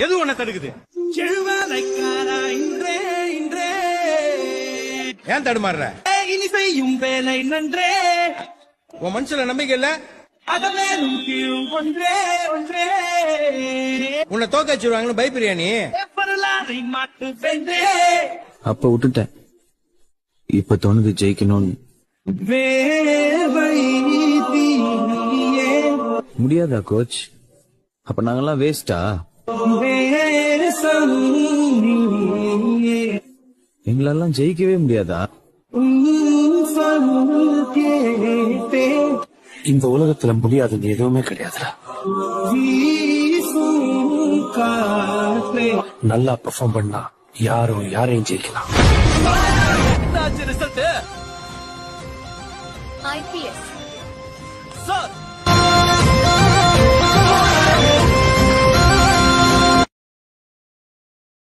எது உன்னை தடுக்குது? ஏன் தடுமாறுற? இனி செய்யும் வேலை நன்றே, உன் மனசுல நம்பிக்கை இல்ல? அதமேலும் கீழும் ஒன்றே ஒன்றே, உன்னை தோக்க வச்சிருவாங்கன்னு பயப்படுறியா நீ? வரலாறை மாட்டு வென்றே. அப்ப விட்டுட்டேன், இப்ப தோணுது ஜெயிக்கணும்னு. முடியாதா கோச்? அப்ப நாங்கெல்லாம் வேஸ்டா? எங்களெல்லாம் ஜெயிக்கவே முடியாதா? இந்த உலகத்துல முடியாதுன்னு எதுவுமே கிடையாதுடா. நல்லா பெர்ஃபார்ம் பண்ணா யாரையும் ஜெயிக்கலாம். IPS. சார்